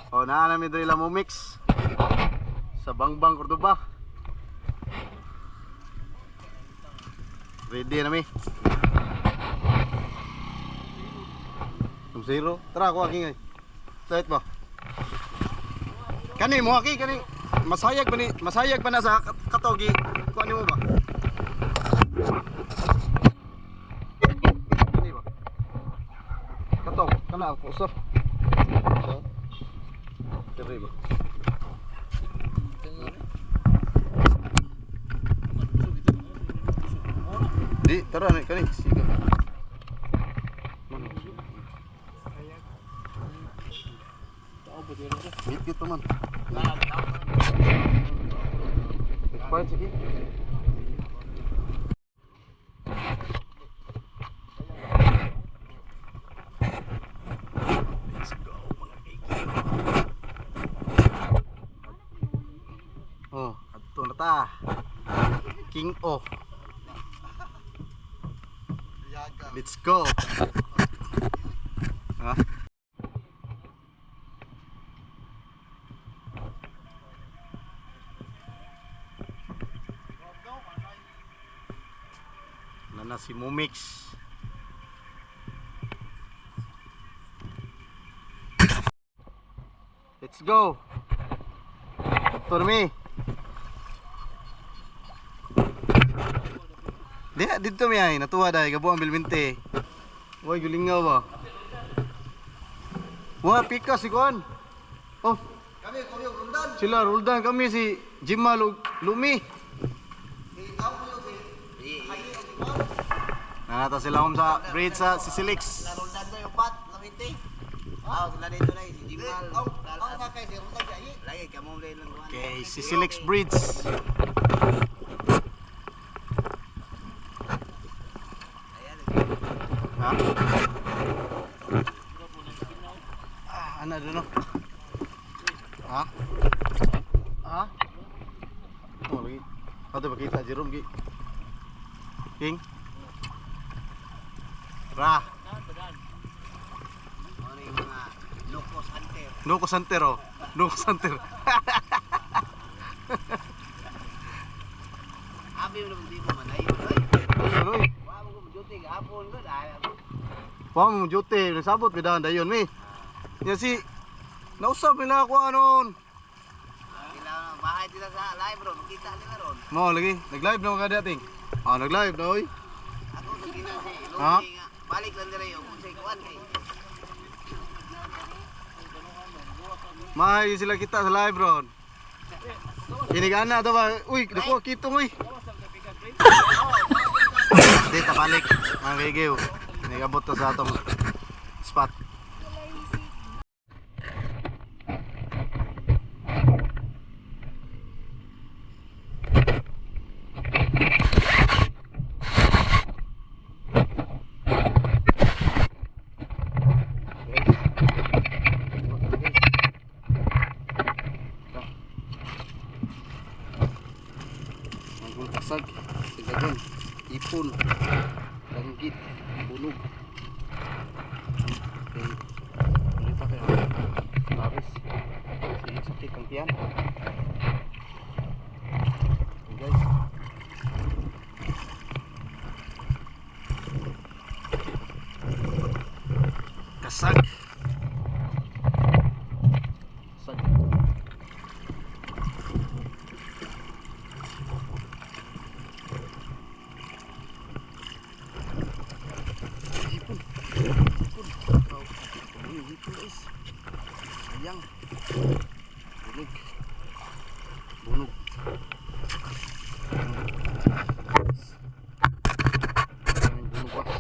O naa namin diri mo mix sa Bangbang Cordoba. Ready na mi. Zero. Tara ko aking ay. Set ba? Kani mo aki kani masayag pa na sa katogi. Kuan mo ba? Kani ba? Katog kana ako usap. Diri ba? Di, tara na kani. Sige. Bit teman. Expired sige. Let's go mga kaibigan. Oh, adto na ta. King O. Let's go. Ha? Na si Mumix. Let's go. Turmi. Dia dito mi ay natuwa dai gabo ang bilbinte. Oy gulingaw ba? Wa pika si kon. Oh, kami Roldan. Sila Roldan kami si Jimma Lumi. Nangata sila sa bridge sa Sisilix. Roldan to yung pat, lamiti. Sila dito na si Jimal. Na kay si Roldan dai. Lagi kamo lang lang. Okay, Sisilix Bridge. Ha? Ano doon? Ha? Ha? Oh, lagi. Ato ba kita Jerome gi? King. Ra. Ano yung mga locos hunter. Locos hunter oh. Locos hunter. Abi mo di mo man ayo oy. Ano eh? Wa mo ko duty gahapon ko dahil. Wa mo jote, nasabot bidahan dayon mi. Nya si nausap nila ako anon. Sila bahay sila sa live ron, kita nila ron. Mo lagi, nag-live na mga dating. Ah, nag-live na oy. Ako sa gina si Ha? Lumi nga. Balik lang dire yung kung sa kuan kay. Mahay sila kita sa live ron. Inigana to ba? Uy, dako kitong uy. Dito balik. Mga gigiw. Nagabot to sa atong spot. Kasag, sigagon, ipon, langgit, bunog. Okay. Ano pa kaya? Laris. Sakit ang tiyan. Okay guys. Kasag. Kasag. Sayang. Bunog. Bunog. Bunog bas. Bunog bas.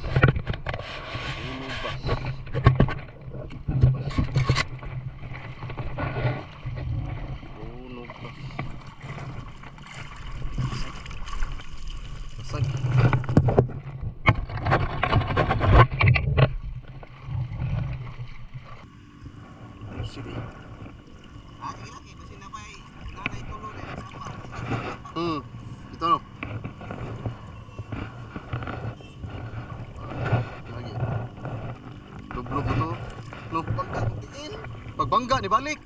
Bunog bas. Kasag. Sige. Sige lagi basi na pay nanay tulo na sa pa. Ito no. Lagi. Dublog mo to. No, Pagka tiin. pagbangga ni balik.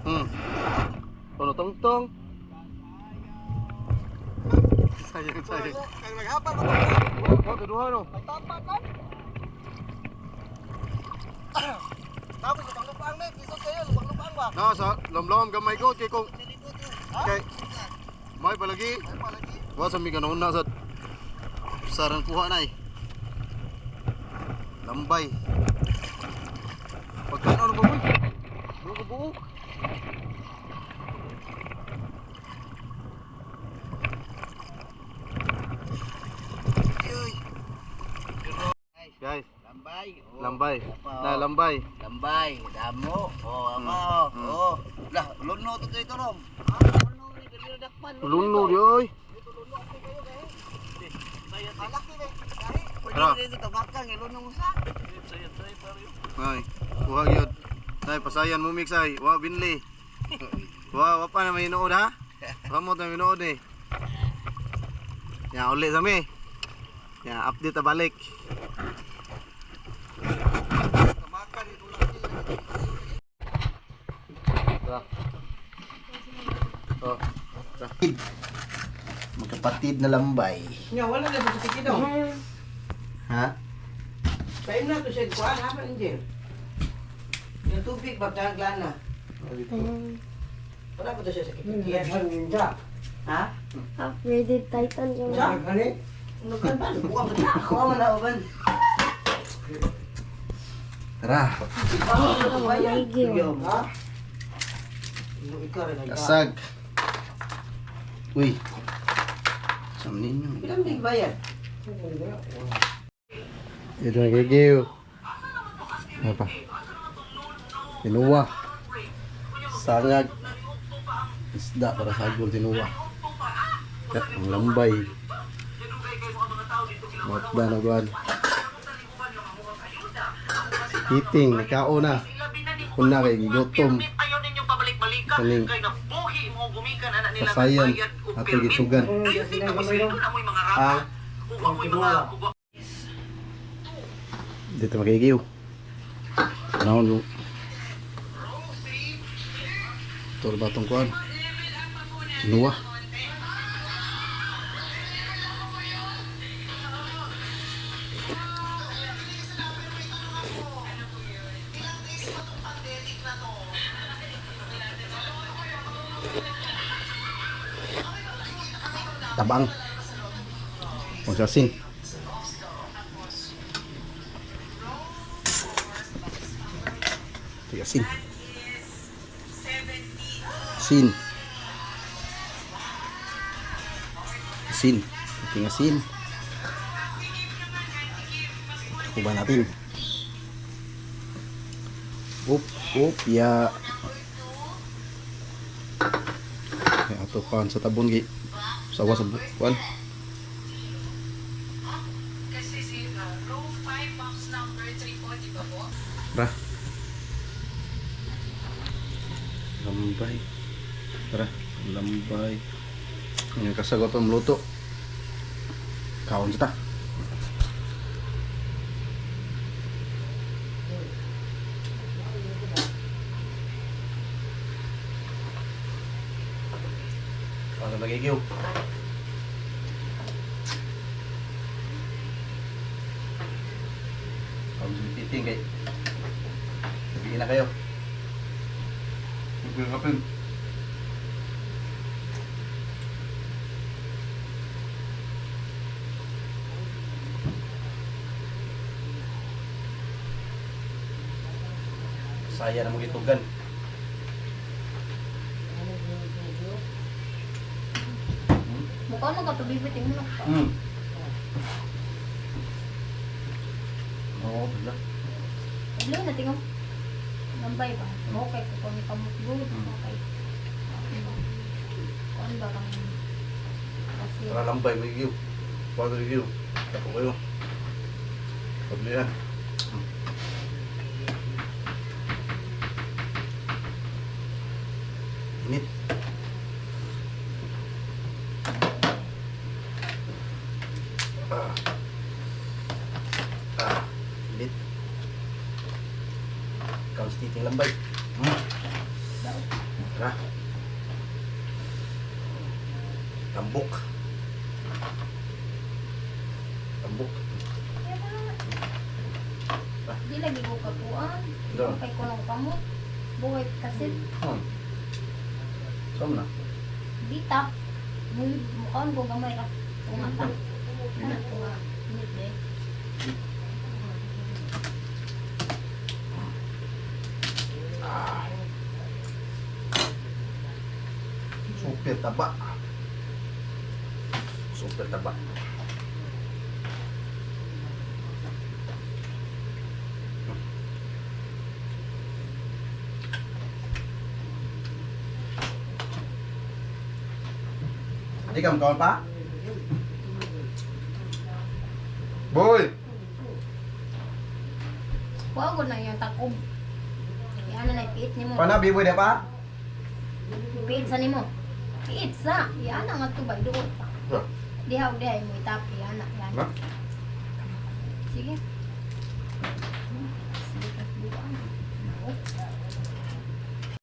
Ano tong-tong? Sayang. Kang naghapal mo. Oh, keduha no. Tapat kan? Tapos lubang lubang na, pisot kayo, lubang lubang ba? Na sa lamlam gamay ko kay kung Ha? kay may palagi. Ay palagi. Wa sa mi kanuna sa saran kuha na Lambay. Pagkan ano ba boy? Buok. Guys, Lambay. Oh. lambay. Apa, Na oh. lambay. Lambay, damo. Oh, apa? Hmm. Oh. Lah, luno to ito rom. Luno ni dili dakpan. Luno di oy. Luno ako kayo kay. Saya talaki kay. Dai. Tara. Pwede dito bakang luno mo sa. Saya pare. Ay, kuha gyud. Ay pasayan mo mix ay. Wa binli. Wa pa na may hinuod ha. Wa mo ta hinuod eh. Ya uli sa mi. Ya update ta balik. Tamakan ito laki. Tara. Oh. Magkapatid na lambay. Nya wala na sa tikid daw. Ha? Kain na to siya kuan ha pa injil. Yung tubig bagdang lana. Wala pa to siya sa tikid. Ha? Upgraded Titan yung Sa gani? Ano kan ba? Buka ba ta? Ako man na uban. Tara, Ligyo. Ha? Yung ikaw rin ay. Kasag. Uy. Sam ninyo. Ilang big bayad? Ito na gigiw. Apa? Tinuwa. Sangag. Isda para sa agol tinuwa. Ya, ang lambay. Matda na guan. Kiting, nakao na. Kuna kay gigotom. Kaning kasayan ato gitugan. Ah, dito magigiw. Naon mo. Tol batong kuan. Nuwa. Tabang. Pagsasin. Tigasin. Sin. Asin. Ating asin. Kuba natin. Ya. Ay, ato pan sa tabon gi. Sawa sa buwan. Tara. Lambay. Tara, lambay. Ini kasagot ang luto. Kaon kita. Ano nagigiw? Ang titing kay. Sabihin na kayo. Kapil. Saya na magitugan. Mukha mo ka pabibitin mo. Oo, bala. Ablo na tingom. Lambay ba? Okay ko kung kamukbud. Okay. Kuan ba kang kasi Tara lambay, magigiw. Pwede review. Tapo kayo. Paglihan. Init. Init. Kaus titing lambay. Ha? Tambok. Tambok. Di lagi ko kakuan. Doon. Kay ko lang kamot. Buhay kasi Saan na? dita. Mukhaan ko gamay ra. Tumata. Ano ko nga. Hindi. Super taba. Super taba. Đi cầm con pa. Boy. Kuha ko na yung takob. Yan na ipiit ni mo. Pana biboy dia pa? Ipiit sa ni mo. Ipiit sa. Yan na nga tubay doon pa. Ya. Dihaw dihay mo itapi. Yan na. Yan. Ha? Sige. Sige. Buwan.